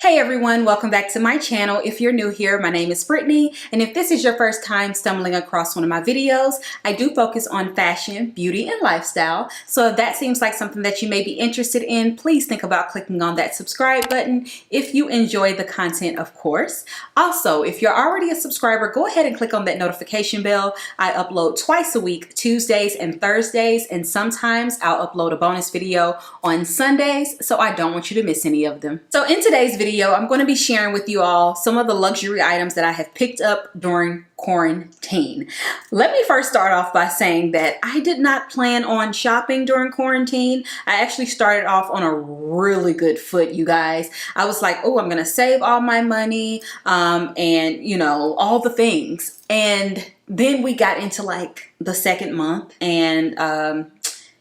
Hey everyone, welcome back to my channel. If you're new here, my name is Brittany, and if this is your first time stumbling across one of my videos, I do focus on fashion, beauty, and lifestyle. So if that seems like something that you may be interested in, please think about clicking on that subscribe button if you enjoy the content, of course. Also, if you're already a subscriber, go ahead and click on that notification bell. I upload twice a week, Tuesdays and Thursdays, and sometimes I'll upload a bonus video on Sundays, so I don't want you to miss any of them. So in today's video, I'm going to be sharing with you all some of the luxury items that I have picked up during quarantine. Let me first start off by saying that I did not plan on shopping during quarantine. I actually started off on a really good foot, you guys. I was like, oh, I'm going to save all my money and, you know, all the things. And then we got into like the second month and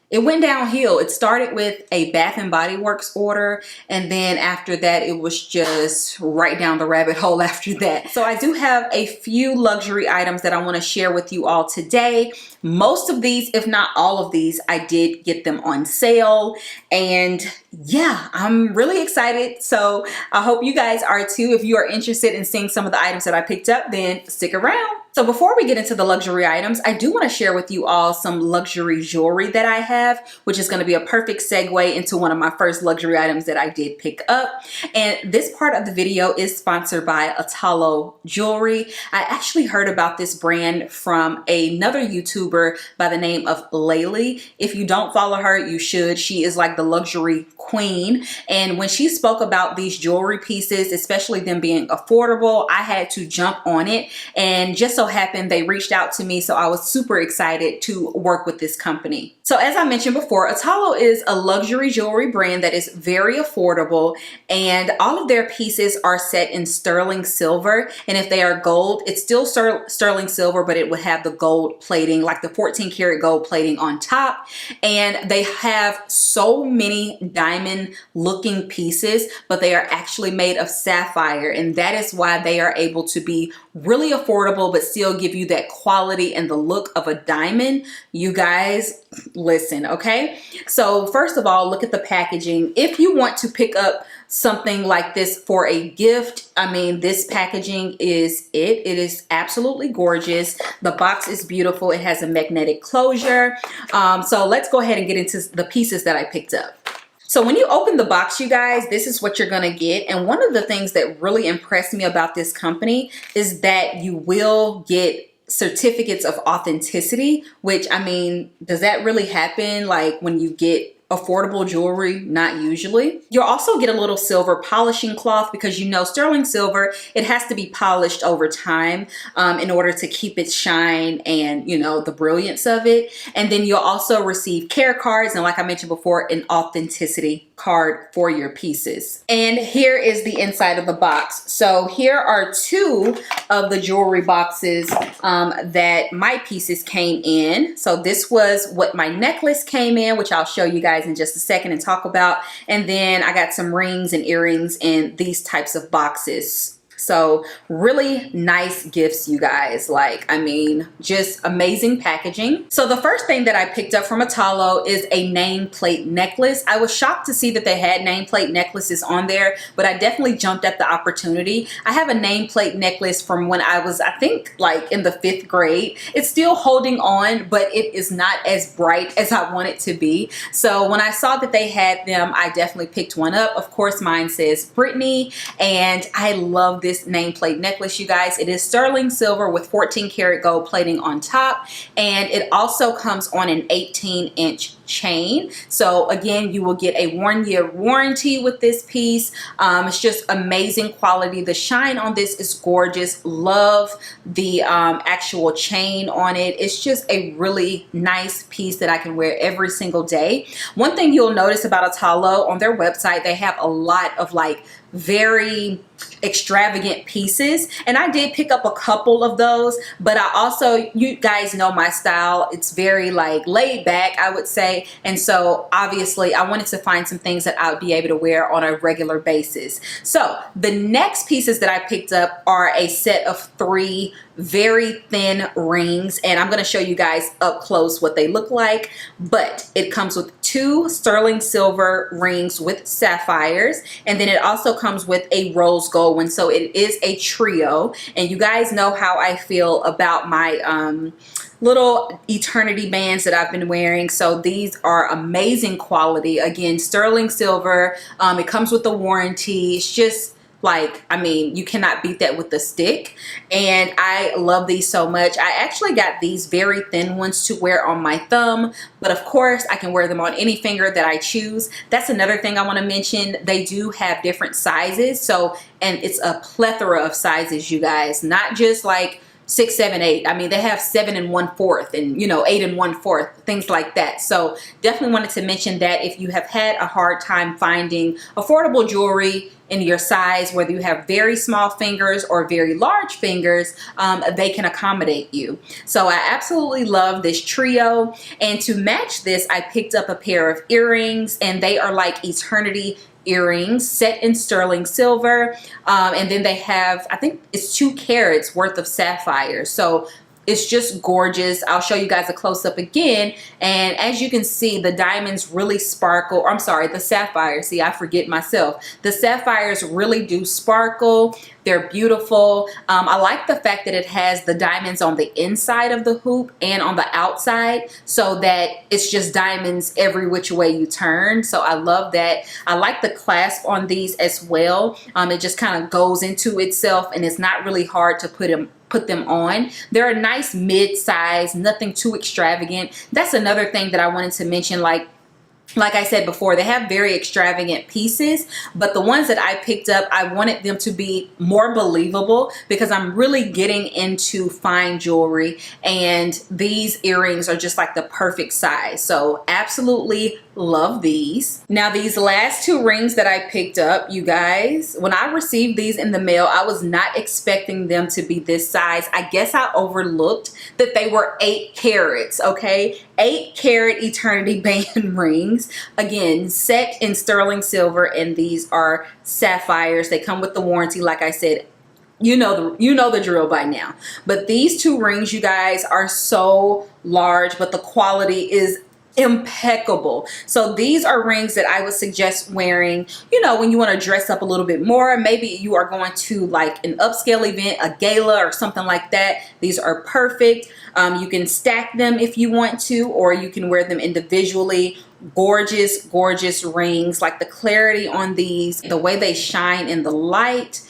it went downhill. It started with a Bath and Body Works order, and then after that it was just right down the rabbit hole after that. So I do have a few luxury items that I want to share with you all today. Most of these, if not all of these, I did get them on sale, and yeah, I'm really excited. So I hope you guys are too. If you are interested in seeing some of the items that I picked up, then stick around. So before we get into the luxury items, I do want to share with you all some luxury jewelry that I have, which is going to be a perfect segue into one of my first luxury items that I did pick up. And this part of the video is sponsored by Atallo Jewelry. I actually heard about this brand from another YouTuber by the name of Laylee. If you don't follow her, you should. She is like the luxury queen. And when she spoke about these jewelry pieces, especially them being affordable, I had to jump on it. And just so happened they reached out to me, so I was super excited to work with this company. So as I mentioned before, Atallo is a luxury jewelry brand that is very affordable, and all of their pieces are set in sterling silver. And if they are gold, it's still sterling silver, but it would have the gold plating, like the 14 karat gold plating on top. And they have so many diamond looking pieces, but they are actually made of sapphire, and that is why they are able to be really affordable but still give you that quality and the look of a diamond. You guys, listen, okay? So first of all, look at the packaging. If you want to pick up something like this for a gift, I mean, this packaging is it. It is absolutely gorgeous. The box is beautiful. It has a magnetic closure. So let's go ahead and get into the pieces that I picked up. So when you open the box, you guys, this is what you're going to get. And one of the things that really impressed me about this company is that you will get certificates of authenticity, which, I mean, does that really happen like when you get affordable jewelry? Not usually. You'll also get a little silver polishing cloth because, you know, sterling silver, it has to be polished over time in order to keep its shine and, you know, the brilliance of it. And then you'll also receive care cards, and like I mentioned before, an authenticity card for your pieces. And here is the inside of the box. So here are two of the jewelry boxes that my pieces came in. So this was what my necklace came in, which I'll show you guys in just a second and talk about. And then I got some rings and earrings in these types of boxes. So really nice gifts, you guys. Like, I mean, just amazing packaging. So the first thing that I picked up from Atallo is a nameplate necklace. I was shocked to see that they had nameplate necklaces on there, but I definitely jumped at the opportunity. I have a nameplate necklace from when I was, I think, like in the 5th grade. It's still holding on, but it is not as bright as I want it to be. So when I saw that they had them, I definitely picked one up. Of course, mine says Brittany, and I love this nameplate necklace, you guys. It is sterling silver with 14 karat gold plating on top, and it also comes on an 18-inch chain. So again, you will get a 1-year warranty with this piece. It's just amazing quality. The shine on this is gorgeous. Love the actual chain on it. It's just a really nice piece that I can wear every single day. One thing you'll notice about Atallo, on their website, they have a lot of like very extravagant pieces, and I did pick up a couple of those, but I also, you guys know my style, it's very like laid back, I would say, and so obviously I wanted to find some things that I would be able to wear on a regular basis. So the next pieces that I picked up are a set of 3 very thin rings, and I'm going to show you guys up close what they look like. But it comes with 2 sterling silver rings with sapphires, and then it also comes comes with a rose gold one. So it is a trio, and you guys know how I feel about my little eternity bands that I've been wearing. So these are amazing quality. Again, sterling silver. It comes with a warranty. It's just like, I mean, you cannot beat that with the stick. And I love these so much. I actually got these very thin ones to wear on my thumb, but of course I can wear them on any finger that I choose. That's another thing I want to mention. They do have different sizes. So, and it's a plethora of sizes, you guys, not just like 6, 7, 8. I mean, they have 7 1/4 and, you know, 8 1/4, things like that. So definitely wanted to mention that if you have had a hard time finding affordable jewelry in your size, whether you have very small fingers or very large fingers, they can accommodate you. So I absolutely love this trio. And to match this, I picked up a pair of earrings, and they are like eternity earrings set in sterling silver, and then they have, I think it's 2 carats worth of sapphires. So it's just gorgeous. I'll show you guys a close-up again, and as you can see, the diamonds really sparkle. I'm sorry, the sapphires. See, I forget myself. The sapphires really do sparkle. They're beautiful. I like the fact that it has the diamonds on the inside of the hoop and on the outside, so that it's just diamonds every which way you turn. So I love that. I like the clasp on these as well. It just kind of goes into itself, and it's not really hard to put them on. They're a nice mid-size, nothing too extravagant. That's another thing that I wanted to mention. Like I said before, they have very extravagant pieces, but the ones that I picked up, I wanted them to be more believable because I'm really getting into fine jewelry, and these earrings are just like the perfect size. So absolutely love these. Now, these last 2 rings that I picked up, you guys, when I received these in the mail, I was not expecting them to be this size. I guess I overlooked that they were 8 carats, okay? 8 carat eternity band rings. Again, set in sterling silver, and these are sapphires. They come with the warranty, like I said. You know the drill by now. But these 2 rings, you guys, are so large, but the quality is impeccable. So these are rings that I would suggest wearing, you know, when you want to dress up a little bit more. Maybe you are going to like an upscale event, a gala or something like that. These are perfect. You can stack them if you want to, or you can wear them individually. Gorgeous, gorgeous rings. Like the clarity on these, the way they shine in the light,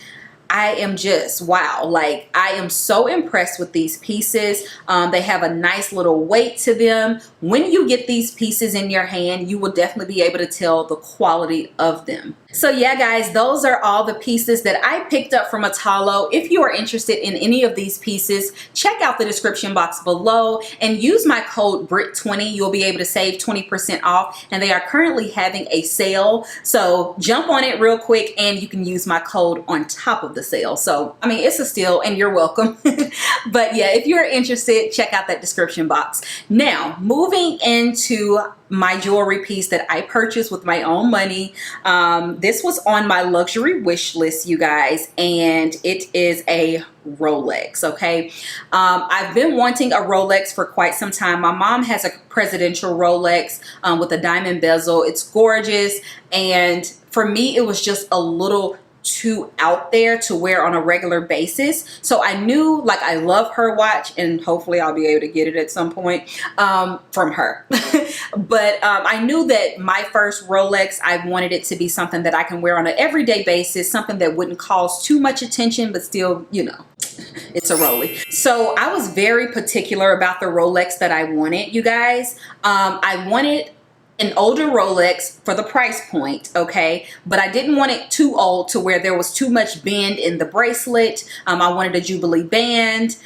I am just, wow. Like, I am so impressed with these pieces. They have a nice little weight to them. When you get these pieces in your hand, you will definitely be able to tell the quality of them. So yeah, guys, those are all the pieces that I picked up from Atallo. If you are interested in any of these pieces, check out the description box below and use my code BRIT20. You'll be able to save 20% off, and they are currently having a sale. So jump on it real quick, and you can use my code on top of the sale. So, I mean, it's a steal, and you're welcome. But yeah, if you're interested, check out that description box. Now, moving into my jewelry piece that I purchased with my own money. This was on my luxury wish list, you guys, and it is a Rolex, okay? I've been wanting a Rolex for quite some time. My mom has a presidential Rolex with a diamond bezel. It's gorgeous, and for me, it was just a little too out there to wear on a regular basis. So I knew, like, I love her watch, and hopefully I'll be able to get it at some point from her. But I knew that my first Rolex, I wanted it to be something that I can wear on an everyday basis, something that wouldn't cause too much attention, but still, you know, it's a Rolex. So I was very particular about the Rolex that I wanted, you guys. I wanted an older Rolex for the price point, okay? But I didn't want it too old to where there was too much bend in the bracelet. I wanted a Jubilee Band.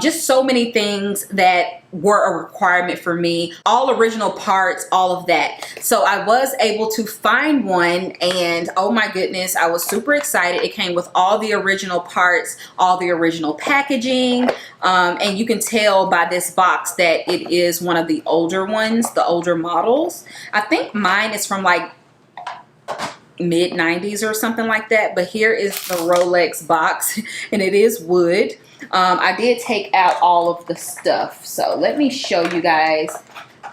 Just so many things that were a requirement for me. All original parts, all of that. So I was able to find one, and oh my goodness, I was super excited. It came with all the original parts, all the original packaging, and you can tell by this box that it is one of the older ones, the older models. I think mine is from like mid 90s or something like that, but here is the Rolex box, and it is wood. I did take out all of the stuff, so let me show you guys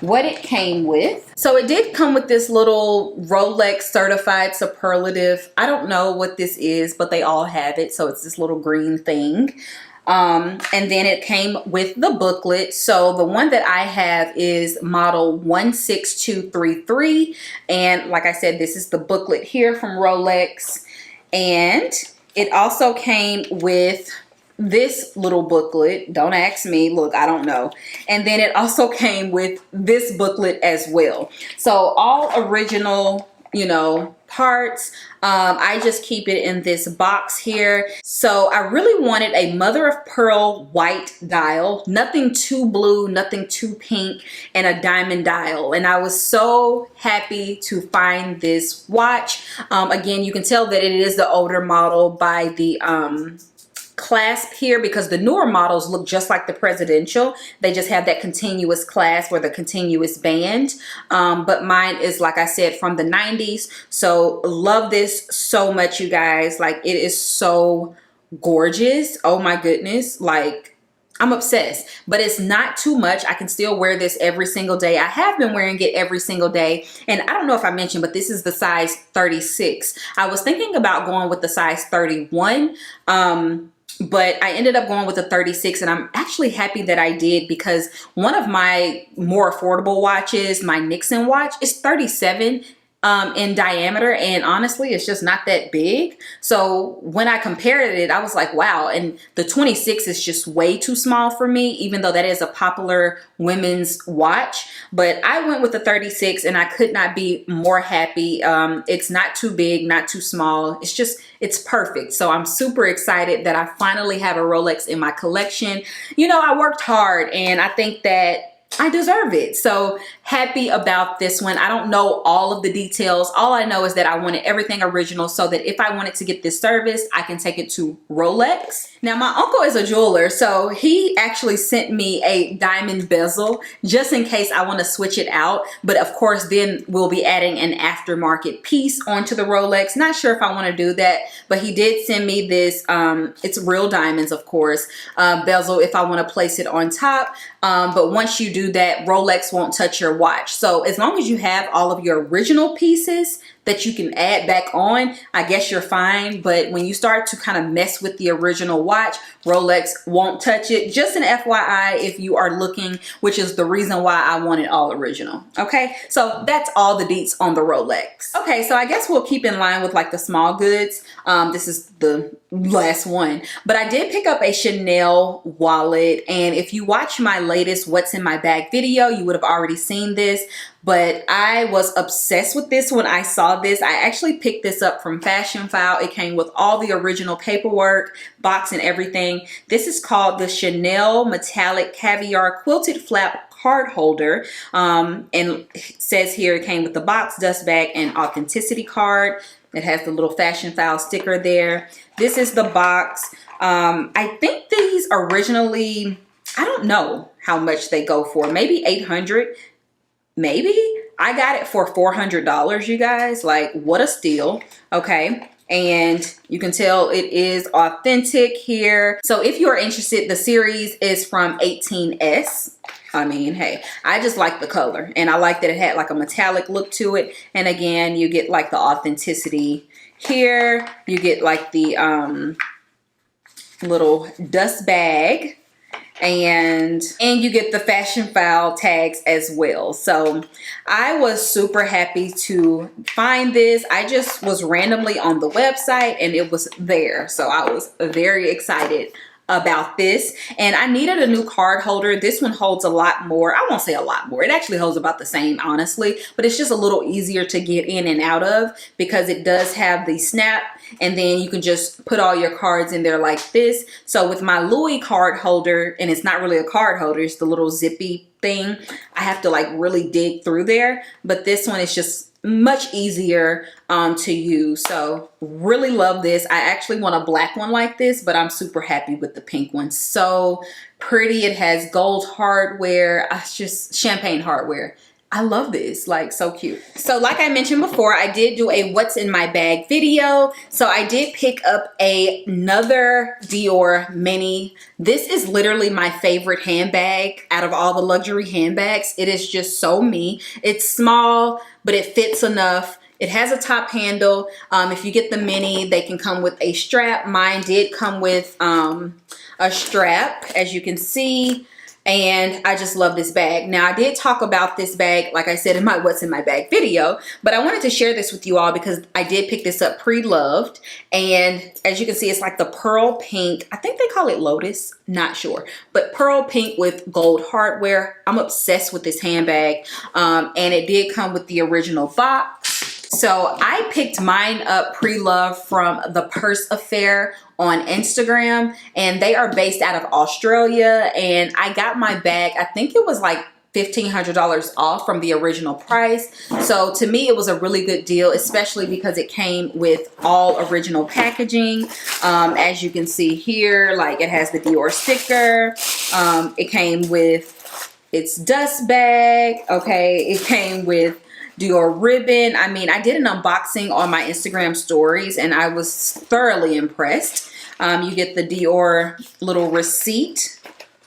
what it came with. So it did come with this little Rolex certified superlative. I don't know what this is, but they all have it. So it's this little green thing. And then it came with the booklet. So the one that I have is model 16233. And like I said, this is the booklet here from Rolex. And it also came with this little booklet. Don't ask me, look, I don't know. And then it also came with this booklet as well. So all original, you know, parts. I just keep it in this box here. So I really wanted a mother of pearl white dial, nothing too blue, nothing too pink, and a diamond dial. And I was so happy to find this watch. Again, you can tell that it is the older model by the clasp here, because the newer models look just like the presidential. They just have that continuous clasp or the continuous band. But mine is, like I said, from the 90s. So love this so much, you guys. Like, it is so gorgeous. Oh my goodness. Like, I'm obsessed, but it's not too much. I can still wear this every single day. I have been wearing it every single day. And I don't know if I mentioned, but this is the size 36. I was thinking about going with the size 31. But I ended up going with a 36, and I'm actually happy that I did, because one of my more affordable watches, my Nixon watch, is 37 in diameter, and honestly it's just not that big. So when I compared it, I was like, wow. And the 26 is just way too small for me, even though that is a popular women's watch. But I went with the 36, and I could not be more happy. It's not too big, not too small. It's perfect. So I'm super excited that I finally have a Rolex in my collection. You know, I worked hard, and I think that I deserve it. So happy about this one. I don't know all of the details. All I know is that I wanted everything original, so that if I wanted to get this service, I can take it to Rolex. Now, my uncle is a jeweler, so he actually sent me a diamond bezel just in case I want to switch it out. But of course, then we'll be adding an aftermarket piece onto the Rolex. Not sure if I want to do that, but he did send me this, it's real diamonds, of course, bezel if I want to place it on top. But once you do that, Rolex won't touch your watch. So as long as you have all of your original pieces that you can add back on, I guess you're fine. But when you start to kind of mess with the original watch, Rolex won't touch it. Just an FYI if you are looking, which is the reason why I want it all original. Okay, so that's all the deets on the Rolex. Okay, so I guess we'll keep in line with like the small goods. This is the last one, but I did pick up a Chanel wallet, and if you watch my latest what's in my bag video, you would have already seen this. But I was obsessed with this when I saw this. I actually picked this up from Fashion File. It came with all the original paperwork, box and everything. This is called the Chanel Metallic Caviar Quilted Flap Card Holder. And it says here it came with the box, dust bag, and authenticity card. It has the little Fashion File sticker there. This is the box. I think these originally, I don't know how much they go for. Maybe $800. Maybe. I got it for $400, you guys. Like, what a steal. Okay. And you can tell it is authentic here. So if you're interested, the series is from 18S. I mean, hey, I just like the color, and I like that it had like a metallic look to it. And again, you get like the authenticity here. You get like the little dust bag, and you get the Fashion File tags as well. So I was super happy to find this. I just was randomly on the website and it was there. So I was very excited about this, and I needed a new card holder. This one holds a lot more. I won't say a lot more. It actually holds about the same, honestly, but it's just a little easier to get in and out of because it does have the snap, and then you can just put all your cards in there like this. So with my Louis card holder, and it's not really a card holder, it's the little zippy thing, I have to like really dig through there, but this one is just much easier to use. So really love this. I actually want a black one like this, but I'm super happy with the pink one. So pretty. It has gold hardware. It's just champagne hardware. I love this, like so cute. So like I mentioned before, I did do a what's in my bag video. So I did pick up another Dior mini. This is literally my favorite handbag out of all the luxury handbags. It is just so me. It's small, but it fits enough. It has a top handle. If you get the mini, they can come with a strap. Mine did come with a strap, as you can see. And I just love this bag. Now, I did talk about this bag, like I said, in my what's in my bag video, but I wanted to share this with you all because I did pick this up pre-loved. And as you can see, it's like the pearl pink. I think they call it lotus, not sure, but pearl pink with gold hardware. I'm obsessed with this handbag. And it did come with the original box. So I picked mine up pre-loved from the Purse Affair on Instagram, and they are based out of Australia. And I got my bag, I think it was like $1,500 off from the original price. So to me, it was a really good deal, especially because it came with all original packaging. As you can see here, like it has the Dior sticker. It came with its dust bag. Okay, it came with Dior ribbon. I mean, I did an unboxing on my Instagram stories and I was thoroughly impressed. You get the Dior little receipt.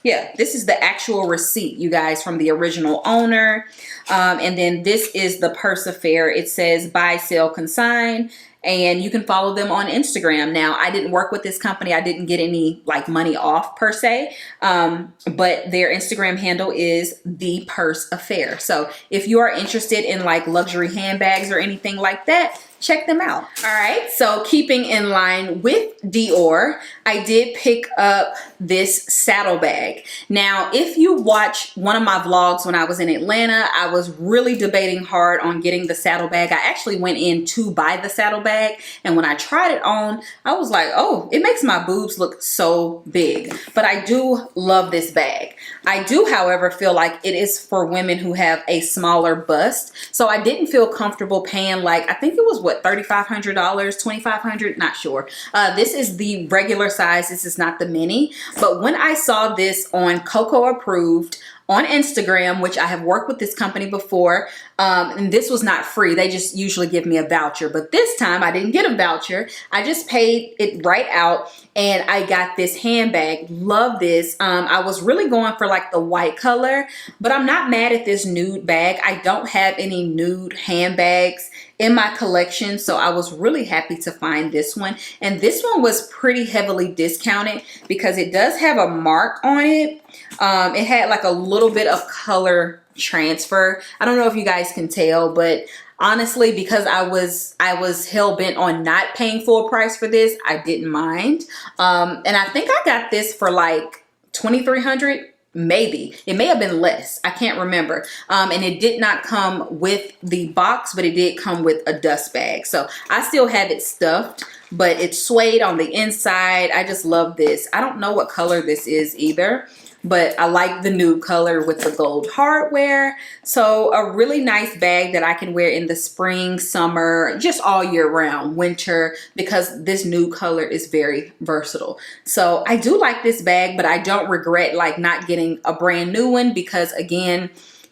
Yeah, this is the actual receipt, you guys, from the original owner. And then this is the Purse Affair. It says buy, sell, consign. And you can follow them on Instagram. Now, I didn't work with this company. I didn't get any like money off per se. But their Instagram handle is The Purse Affair. So if you are interested in like luxury handbags or anything like that, check them out. All right, so keeping in line with Dior, I did pick up this saddle bag. Now, if you watch one of my vlogs when I was in Atlanta, I was really debating hard on getting the saddle bag. I actually went in to buy the saddle bag, and when I tried it on, I was like, oh, it makes my boobs look so big. But I do love this bag. I do, however, feel like it is for women who have a smaller bust. So I didn't feel comfortable paying like, I think it was what, $3,500, $2,500, not sure. This is the regular size. This is not the mini. But when I saw this on Coco Approved on Instagram, which I have worked with this company before, and this was not free. They just usually give me a voucher, but this time I didn't get a voucher. I just paid it right out and I got this handbag. Love this. I was really going for like the white color, but I'm not mad at this nude bag. I don't have any nude handbags in my collection, so I was really happy to find this one. And this one was pretty heavily discounted because it does have a mark on it. It had like a little bit of color transfer. I don't know if you guys can tell, but honestly, because I was hell-bent on not paying full price for this, I didn't mind. And I think I got this for like $2,300. Maybe. It may have been less. I can't remember. And it did not come with the box, but it did come with a dust bag. So I still have it stuffed, but it's suede on the inside. I just love this. I don't know what color this is either, but I like the nude color with the gold hardware. So a really nice bag that I can wear in the spring, summer, just all year round, winter, because this nude color is very versatile. So I do like this bag, but I don't regret like not getting a brand new one because again,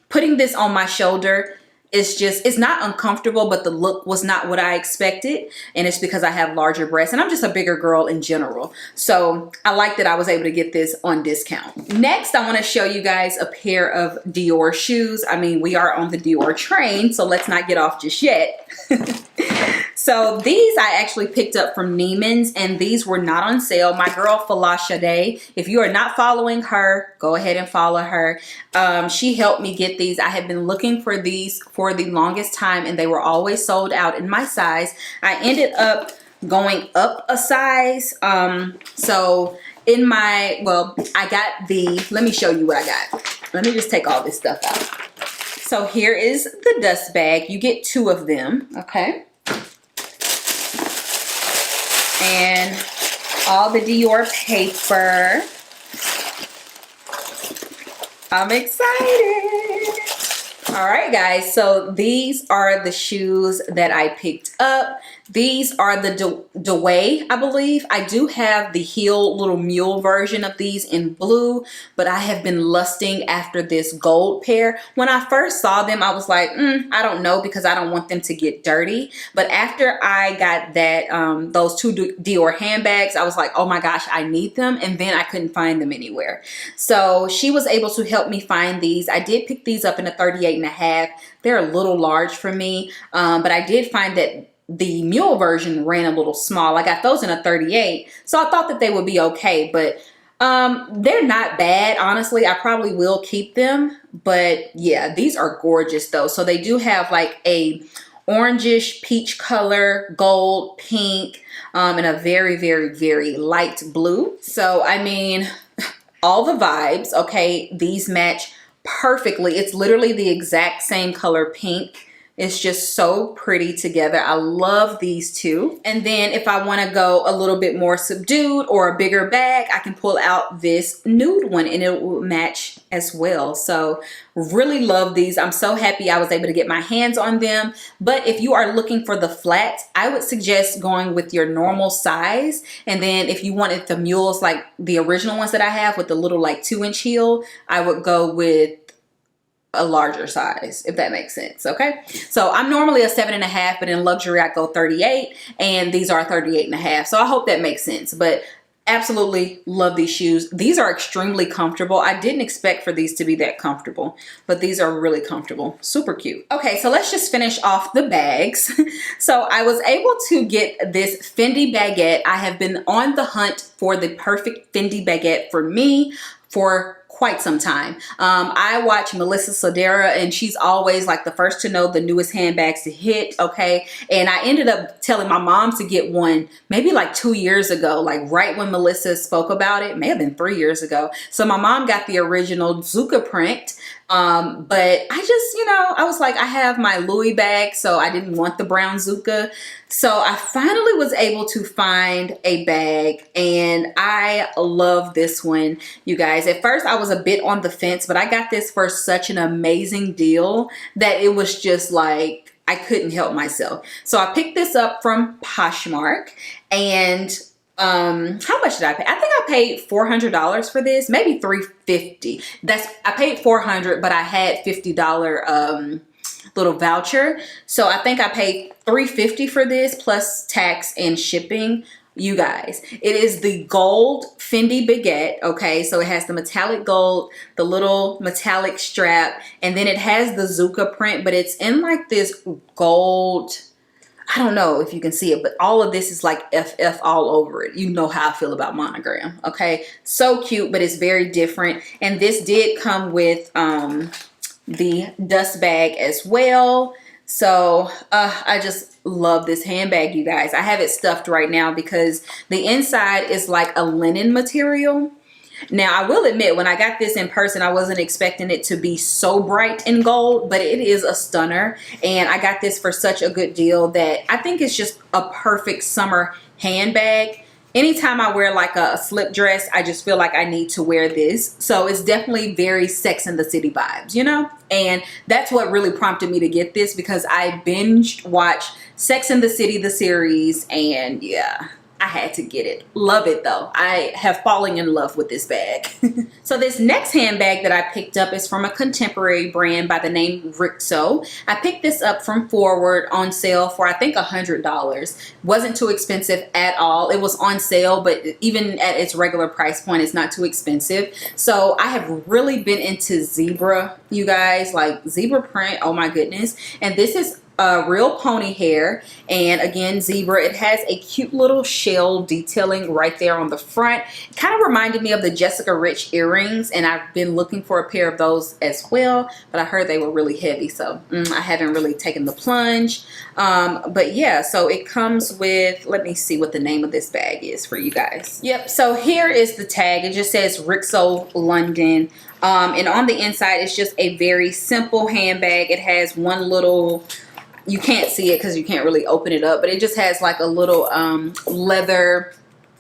putting this on my shoulder, it's not uncomfortable, but the look was not what I expected. And it's because I have larger breasts and I'm just a bigger girl in general. So I like that I was able to get this on discount. Next, I want to show you guys a pair of Dior shoes. I mean, we are on the Dior train, so let's not get off just yet. So these I actually picked up from Neiman's and these were not on sale. My girl Falasha Day, if you are not following her, go ahead and follow her. She helped me get these. I have been looking for these for the longest time and they were always sold out in my size. I ended up going up a size. So in my, well, I got let me show you what I got. Let me just take all this stuff out. So here is the dust bag. You get 2 of them, okay? And all the Dior paper. I'm excited. All right, guys, so these are the shoes that I picked up. These are the Deway, I believe. I do have the heel little mule version of these in blue, but I have been lusting after this gold pair. When I first saw them, I was like, I don't know, because I don't want them to get dirty. But after I got that, those two Dior handbags, I was like, oh my gosh, I need them. And then I couldn't find them anywhere. So she was able to help me find these. I did pick these up in a 38.5. They're a little large for me, but I did find that the mule version ran a little small. I got those in a 38, so I thought that they would be okay, but they're not bad, honestly. I probably will keep them, but yeah, these are gorgeous though. So they do have like a orangish peach color, gold, pink, and a very, very, very light blue. So I mean, all the vibes. Okay, these match perfectly. It's literally the exact same color pink. It's just so pretty together. I love these two. And then if I want to go a little bit more subdued or a bigger bag, I can pull out this nude one and it will match as well. So really love these. I'm so happy I was able to get my hands on them. But if you are looking for the flat, I would suggest going with your normal size. And then if you wanted the mules, like the original ones that I have with the little like 2-inch heel, I would go with a larger size, if that makes sense. Okay, so I'm normally a 7.5, but in luxury I go 38, and these are 38.5. So I hope that makes sense. But absolutely love these shoes. These are extremely comfortable. I didn't expect for these to be that comfortable, but these are really comfortable. Super cute. Okay, so let's just finish off the bags. So I was able to get this Fendi Baguette. I have been on the hunt for the perfect Fendi Baguette for me for quite some time. I watch Melissa Sodera, and she's always like the first to know the newest handbags to hit. Okay, and I ended up telling my mom to get one maybe like 2 years ago, like right when Melissa spoke about it. May have been 3 years ago. So my mom got the original Zucca print, but I just, I was like, I have my Louis bag, so I didn't want the brown Zucca. So I finally was able to find a bag, and I love this one, you guys. At first I was a bit on the fence, but I got this for such an amazing deal that it was just like, I couldn't help myself. So I picked this up from Poshmark, and how much did I pay? I think I paid $400 for this, maybe $350. I paid $400, but I had $50 little voucher. So I think I paid $350 for this plus tax and shipping. You guys, it is the gold Fendi Baguette. Okay, so it has the metallic gold, the little metallic strap, and then it has the Zucca print, but it's in like this gold, I don't know if you can see it, but all of this is like FF all over it. You know how I feel about monogram. Okay, so cute, but it's very different. And this did come with the dust bag as well. So I just love this handbag, you guys. I have it stuffed right now because the inside is like a linen material. Now, I will admit, when I got this in person, I wasn't expecting it to be so bright in gold, but it is a stunner. And I got this for such a good deal that I think it's just a perfect summer handbag. Anytime I wear like a slip dress, I just feel like I need to wear this. So it's definitely very Sex and the City vibes, And that's what really prompted me to get this, because I binge watched Sex and the City, the series, and yeah, I had to get it. Love it though. I have fallen in love with this bag. So this next handbag that I picked up is from a contemporary brand by the name Rixo. I picked this up from Forward on sale for I think $100. Wasn't too expensive at all. It was on sale, but even at its regular price point, it's not too expensive. So I have really been into zebra, you guys, like zebra print. Oh my goodness. And this is real pony hair, and again zebra. It has a cute little shell detailing right there on the front. It kind of reminded me of the Jessica Rich earrings, and I've been looking for a pair of those as well, but I heard they were really heavy, so I haven't really taken the plunge. But yeah, so it comes with, let me see what the name of this bag is for you guys. Yep, so here is the tag. It just says Rixo London. And on the inside, it's just a very simple handbag. It has one little, you can't see it because you can't really open it up, but it just has like a little leather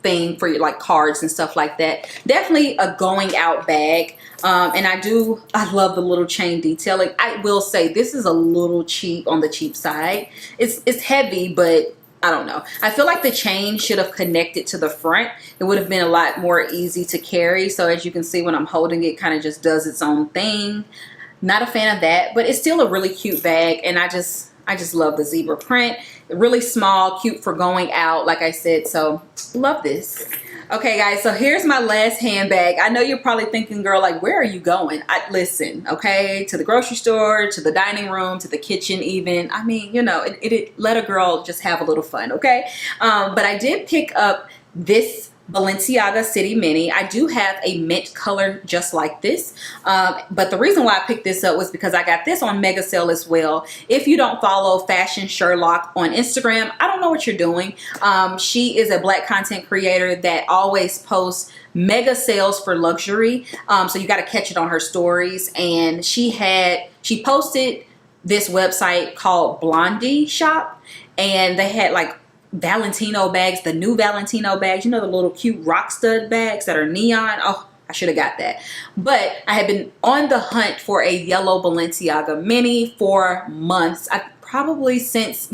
thing for your like cards and stuff like that. Definitely a going out bag. And I love the little chain detailing. I will say this is a little cheap, on the cheap side. It's heavy, but I don't know. I feel like the chain should have connected to the front. It would have been a lot more easy to carry. So as you can see, when I'm holding it, kind of just does its own thing. Not a fan of that, but it's still a really cute bag, and I just love the zebra print. Really small, cute for going out, like I said, so love this. Okay guys, so here's my last handbag. I know you're probably thinking, girl, like, where are you going? Listen, okay, to the grocery store, to the dining room, to the kitchen even. I mean, you know, it let a girl just have a little fun, okay? But I did pick up this Balenciaga City Mini. I do have a mint color just like this, but the reason why I picked this up was because I got this on mega sale as well. If you don't follow Fashion Sherlock on Instagram, I don't know what you're doing. She is a black content creator that always posts mega sales for luxury, so you got to catch it on her stories. And she posted this website called Blondie Shop, and they had like Valentino bags, the new Valentino bags, you know, the little cute rock stud bags that are neon. Oh, I should have got that. But I have been on the hunt for a yellow Balenciaga mini for months. Probably since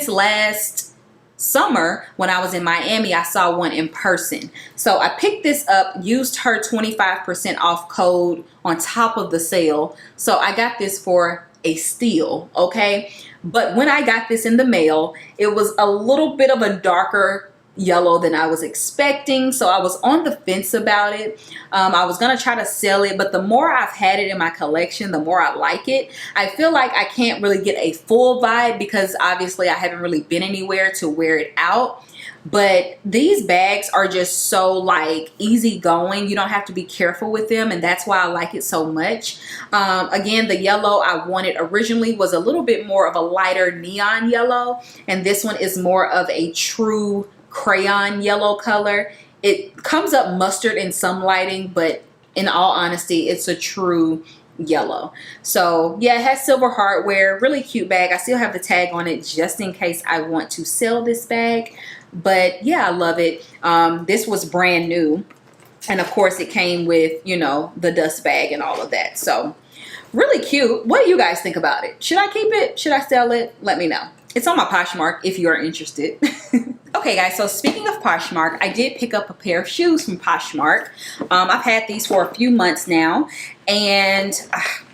last summer when I was in Miami, I saw one in person. So I picked this up, used her 25% off code on top of the sale. So I got this for a steal, okay? But when I got this in the mail, it was a little bit of a darker yellow than I was expecting. So I was on the fence about it. I was going to try to sell it, but the more I've had it in my collection, the more I like it. I feel like I can't really get a full vibe because obviously I haven't really been anywhere to wear it out. But these bags are just so like easygoing. You don't have to be careful with them, and that's why I like it so much. Again, the yellow I wanted originally was a little bit more of a lighter neon yellow, and this one is more of a true crayon yellow color. It comes up mustard in some lighting, but in all honesty, it's a true yellow. So yeah, it has silver hardware, really cute bag. I still have the tag on it just in case I want to sell this bag. But yeah, I love it. This was brand new, and of course it came with, you know, the dust bag and all of that. So really cute. What do you guys think about it? Should I keep it? Should I sell it? Let me know. It's on my Poshmark if you are interested. Okay guys, so speaking of Poshmark, I did pick up a pair of shoes from Poshmark. I've had these for a few months now, and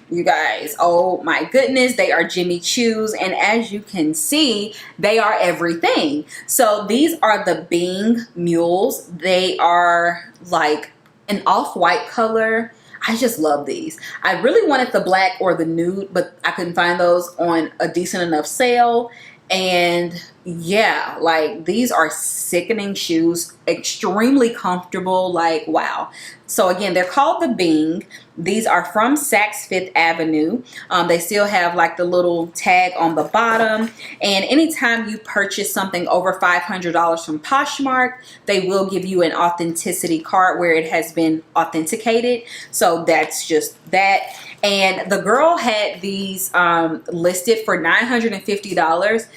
you guys, oh my goodness, they are Jimmy Choos, and as you can see, they are everything. So these are the Bing Mules. They are like an off-white color. I just love these. I really wanted the black or the nude, but I couldn't find those on a decent enough sale. And yeah, like these are sickening shoes, extremely comfortable, like wow. So again, they're called the Bing. These are from Saks Fifth Avenue. They still have like the little tag on the bottom, and anytime you purchase something over $500 from Poshmark, they will give you an authenticity card where it has been authenticated. So that's just that. And the girl had these listed for $950.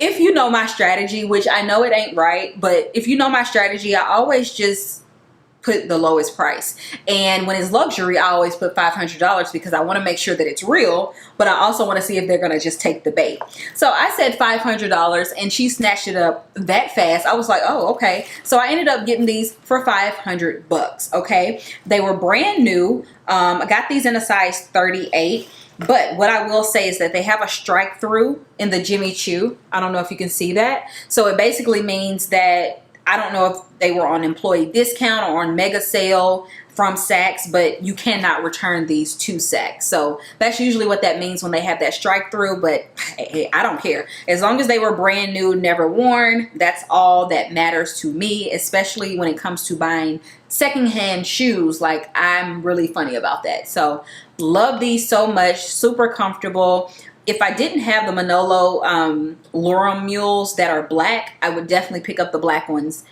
If you know my strategy, which I know it ain't right, but if you know my strategy, I always just put the lowest price. And when it's luxury, I always put $500 because I want to make sure that it's real, but I also want to see if they're going to just take the bait. So I said $500, and she snatched it up that fast. I was like, oh, okay. So I ended up getting these for $500, okay? They were brand new. I got these in a size 38. But what I will say is that they have a strike through in the Jimmy Choo. I don't know if you can see that. So it basically means that, I don't know if they were on employee discount or on mega sale from Saks, but you cannot return these to Saks. So that's usually what that means when they have that strike through, but hey, I don't care. As long as they were brand new, never worn, that's all that matters to me, especially when it comes to buying secondhand shoes. Like, I'm really funny about that. So love these so much, super comfortable. If I didn't have the Manolo Lorem mules that are black, I would definitely pick up the black ones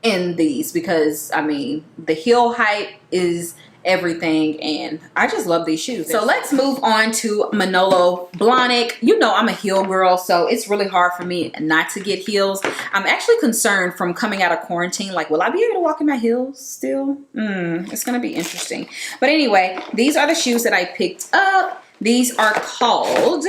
in these because, I mean, the heel height is everything, and I just love these shoes. So let's move on to Manolo Blahnik. You know I'm a heel girl, so it's really hard for me not to get heels. I'm actually concerned from coming out of quarantine, like, will I be able to walk in my heels still? It's gonna be interesting. But anyway, these are the shoes that I picked up. These are called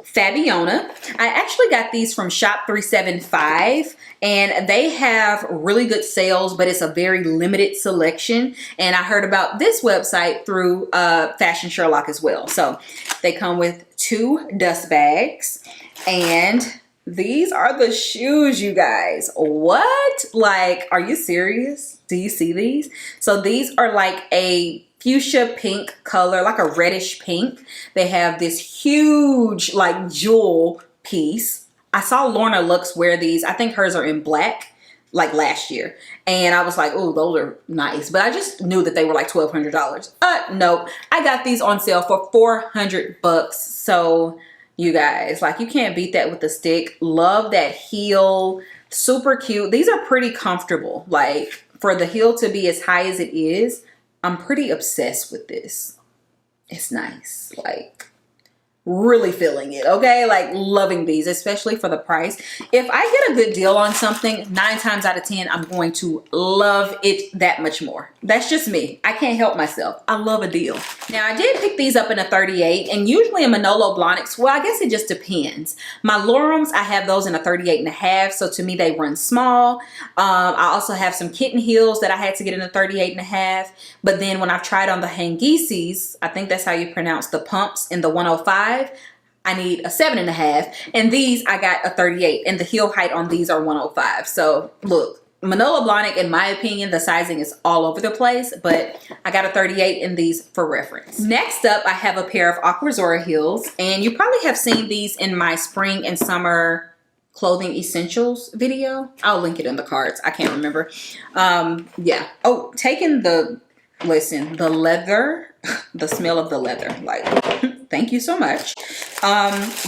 Fabiona. I actually got these from Shop 375 and they have really good sales, but it's a very limited selection. And I heard about this website through Fashion Sherlock as well. So they come with 2 dust bags, and these are the shoes, you guys. What? Like, are you serious? Do you see these? So these are like a fuchsia pink color, like a reddish pink. They have this huge like jewel piece. I saw Lorna Lux wear these. I think hers are in black, like last year. And I was like, oh, those are nice. But I just knew that they were like $1,200. No, I got these on sale for 400 bucks. So you guys, like, you can't beat that with a stick. Love that heel. Super cute. These are pretty comfortable. Like, for the heel to be as high as it is, I'm pretty obsessed with this. It's nice. Like, really feeling it, okay? Like, loving these, especially for the price. If I get a good deal on something, 9 times out of 10, I'm going to love it that much more. That's just me. I can't help myself. I love a deal. Now, I did pick these up in a 38, and usually a manolo blahniks, well, I guess it just depends. My Lorums, I have those in a 38.5, so to me, they run small. I also have some kitten heels that I had to get in a 38.5, but then when I've tried on the Hangisis, I think that's how you pronounce the pumps in the 105, I need a 7.5, and these I got a 38, and the heel height on these are 105. So look, manolo blahnik, in my opinion, the sizing is all over the place, but I got a 38 in these for reference. Next up, I have a pair of aqua zora heels, and you probably have seen these in my spring and summer clothing essentials video. I'll link it in the cards. I can't remember. Yeah. Oh, taking the, listen, the leather, the smell of the leather, like, thank you so much.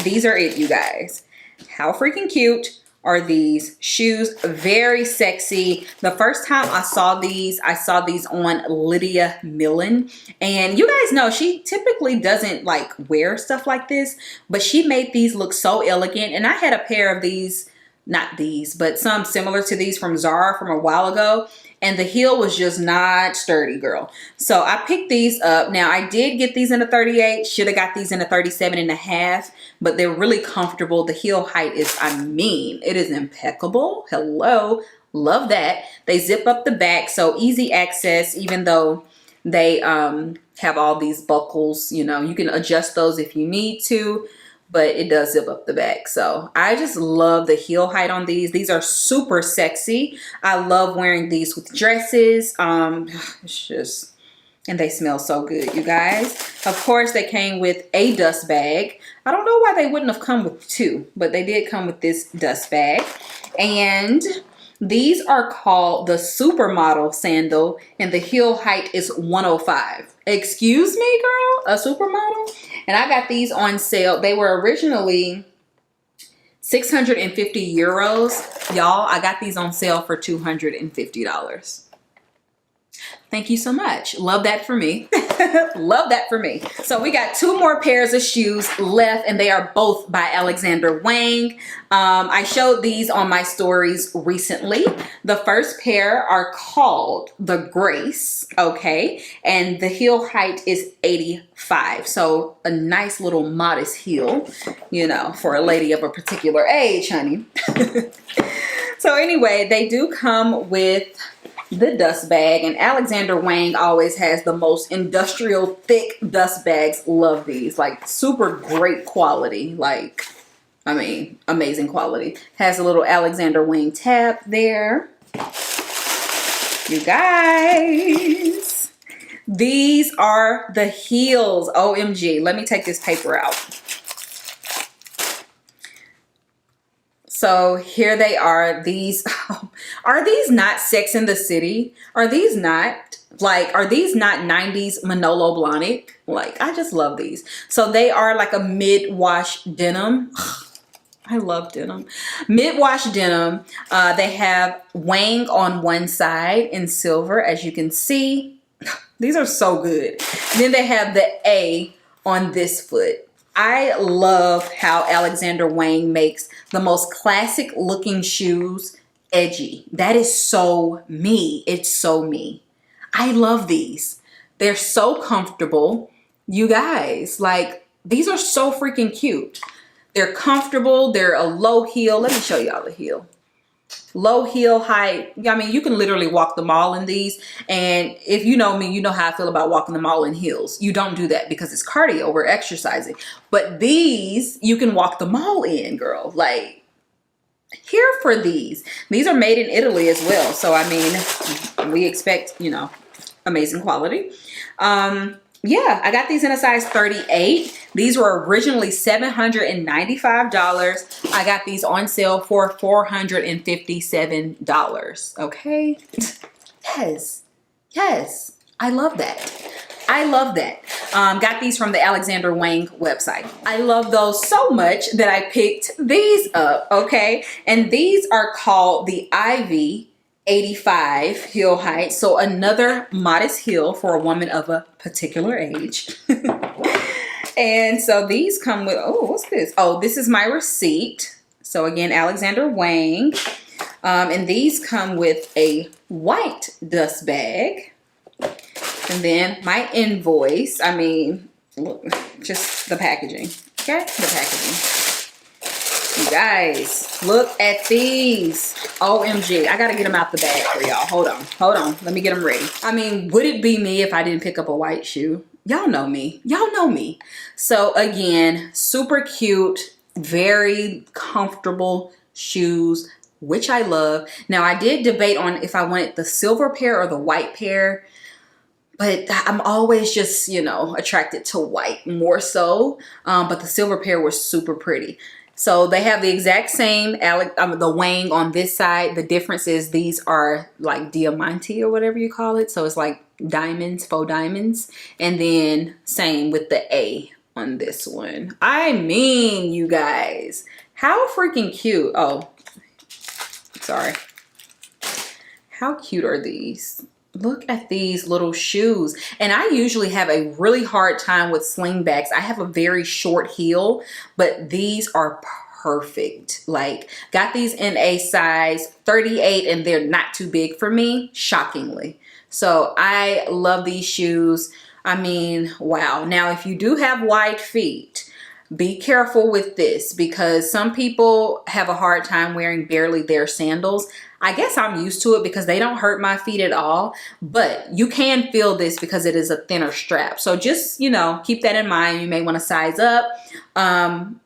These are it, you guys. How freaking cute are these shoes? Very sexy. The first time I saw these on Lydia Millen, and you guys know she typically doesn't like wear stuff like this, but she made these look so elegant. And I had a pair of these, not these, but some similar to these from Zara from a while ago, and the heel was just not sturdy, girl. So I picked these up. Now, I did get these in a 38. Should have got these in a 37.5, but they're really comfortable. The heel height is, I mean, it is impeccable. Hello. Love that. They zip up the back, so easy access, even though they have all these buckles. You know, you can adjust those if you need to, but it does zip up the back. So I just love the heel height on these. These are super sexy. I love wearing these with dresses. It's just, and they smell so good, you guys. Of course, they came with a dust bag. I don't know why they wouldn't have come with 2, but they did come with this dust bag. And these are called the supermodel sandal, and the heel height is 105. Excuse me, girl, a supermodel? And I got these on sale. They were originally 650 euros. Y'all, I got these on sale for $250. Thank you so much. Love that for me. Love that for me. So we got 2 more pairs of shoes left, and they are both by Alexander Wang. I showed these on my stories recently. The first pair are called the Grace, okay? And the heel height is 85. So a nice little modest heel, you know, for a lady of a particular age, honey. So anyway, they do come with the dust bag, and Alexander Wang always has the most industrial thick dust bags. Love these, like super great quality, like, I mean, amazing quality. Has a little Alexander Wang tab there. You guys, these are the heels. OMG, let me take this paper out. So here they are. These are these not Sex in the City? Are these not like, are these not 90s Manolo blahnik? Like, I just love these. So they are like a mid-wash denim. I love denim. Mid-wash denim. They have Wang on one side in silver, as you can see. These are so good. And then they have the A on this foot. I love how Alexander Wang makes the most classic looking shoes edgy. That is so me. It's so me. I love these. They're so comfortable. You guys, like, these are so freaking cute. They're comfortable. They're a low heel. Let me show y'all the heel. Low heel, high. I mean, you can literally walk the mall in these. And if you know me, you know how I feel about walking the mall in heels. You don't do that because it's cardio. We're exercising. But these, you can walk the mall in, girl. Like, here for these. These are made in Italy as well. So, I mean, we expect, you know, amazing quality. Yeah, I got these in a size 38. These were originally $795. I got these on sale for $457. Okay. Yes. Yes. I love that. I love that. Got these from the Alexander Wang website. I love those so much that I picked these up. Okay. And these are called the Ivy 85 heel height. So another modest heel for a woman of a particular age. And so these come with, oh, what's this? Oh, this is my receipt. So again, Alexander Wang. And these come with a white dust bag. And then my invoice. I mean, look, just the packaging. Okay, the packaging. You guys, look at these. OMG, I gotta get them out the bag for y'all. Hold on, let me get them ready. I mean, would it be me if I didn't pick up a white shoe? Y'all know me, y'all know me. So again, super cute, very comfortable shoes, which I love. Now I did debate on if I wanted the silver pair or the white pair, but I'm always just, you know, attracted to white more so. But the silver pair was super pretty. So they have the exact same, the wang on this side. The difference is these are like diamante or whatever you call it. So it's like diamonds, faux diamonds. And then same with the A on this one. I mean, you guys, how freaking cute. Oh, sorry. How cute are these? Look at these little shoes. And I usually have a really hard time with slingbacks. I have a very short heel, but these are perfect. Like, got these in a size 38 and they're not too big for me, shockingly. So I love these shoes. I mean, wow. Now, if you do have wide feet, be careful with this because some people have a hard time wearing barely their sandals. I guess I'm used to it because they don't hurt my feet at all, but you can feel this because it is a thinner strap. So just, you know, keep that in mind. You may want to size up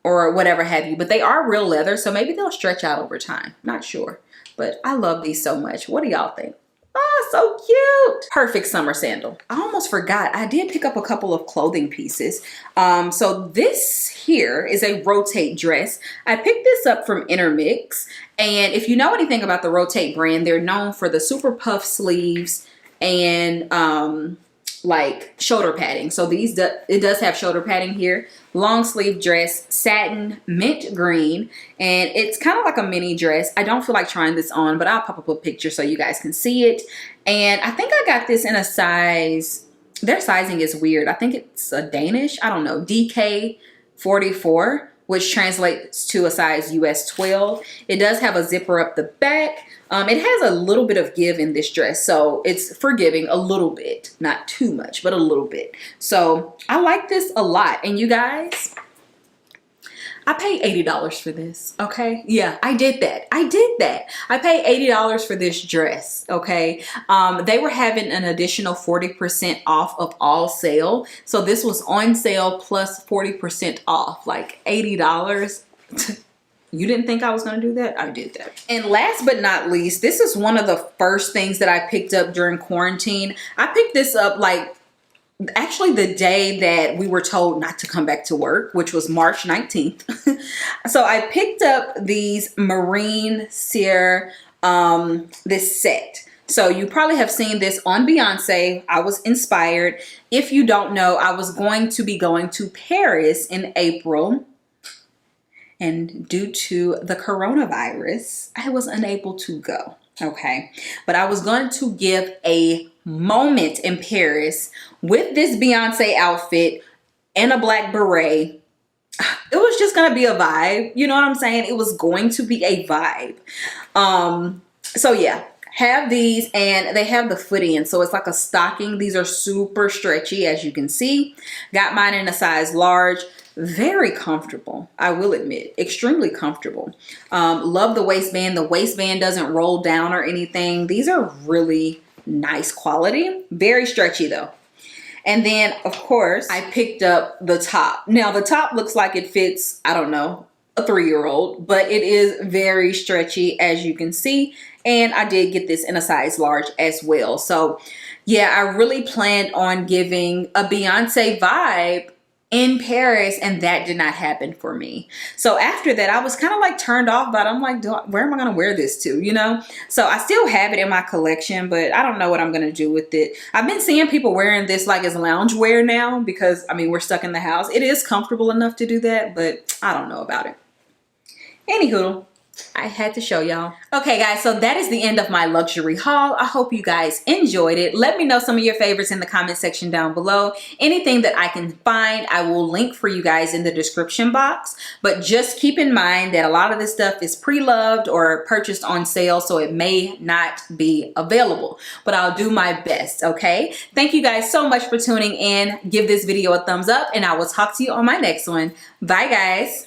or whatever have you, but they are real leather. So maybe they'll stretch out over time. Not sure, but I love these so much. What do y'all think? Oh, so cute. Perfect summer sandal. I almost forgot. I did pick up a couple of clothing pieces. So this here is a Rotate dress. I picked this up from Intermix. And if you know anything about the Rotate brand, they're known for the super puff sleeves and like shoulder padding. So it does have shoulder padding here. Long sleeve dress, satin, mint green, and it's kind of like a mini dress. I don't feel like trying this on, but I'll pop up a picture so you guys can see it. And I think I got this in a size, their sizing is weird. I think it's a Danish, I don't know, DK 44, which translates to a size US 12. It does have a zipper up the back. It has a little bit of give in this dress, so it's forgiving a little bit, not too much, but a little bit. So I like this a lot. And you guys, I paid $80 for this, okay? Yeah, I did that. I did that. I paid $80 for this dress, okay? They were having an additional 40% off of all sale. So this was on sale plus 40% off, like $80. You didn't think I was going to do that? I did that. And last but not least, this is one of the first things that I picked up during quarantine. I picked this up like actually the day that we were told not to come back to work, which was March 19th. So I picked up these marine seer, this set. So you probably have seen this on Beyonce. I was inspired. If you don't know, I was going to be going to Paris in April. And due to the coronavirus, I was unable to go, okay? But I was going to give a moment in Paris with this Beyonce outfit and a black beret. It was just gonna be a vibe. You know what I'm saying? It was going to be a vibe. So yeah, have these, and they have the foot in, so it's like a stocking. These are super stretchy, as you can see. Got mine in a size large. Very comfortable, I will admit, extremely comfortable. Love the waistband. The waistband doesn't roll down or anything. These are really nice quality. Very stretchy though. And then of course I picked up the top. Now the top looks like it fits, I don't know, a 3-year-old, but it is very stretchy, as you can see. And I did get this in a size large as well. So yeah, I really planned on giving a Beyonce vibe in Paris, and that did not happen for me. So after that, I was kind of like turned off, but I'm like, where am I gonna wear this to, you know? So I still have it in my collection, but I don't know what I'm gonna do with it. I've been seeing people wearing this like as lounge wear now, because I mean, we're stuck in the house. It is comfortable enough to do that, but I don't know about it. Anywho, I had to show y'all. Okay guys, so that is the end of my luxury haul. I hope you guys enjoyed it. Let me know some of your favorites in the comment section down below. Anything that I can find, I will link for you guys in the description box. But just keep in mind that a lot of this stuff is pre-loved or purchased on sale, so it may not be available. But I'll do my best, okay? Thank you guys so much for tuning in. Give this video a thumbs up, and I will talk to you on my next one. Bye guys.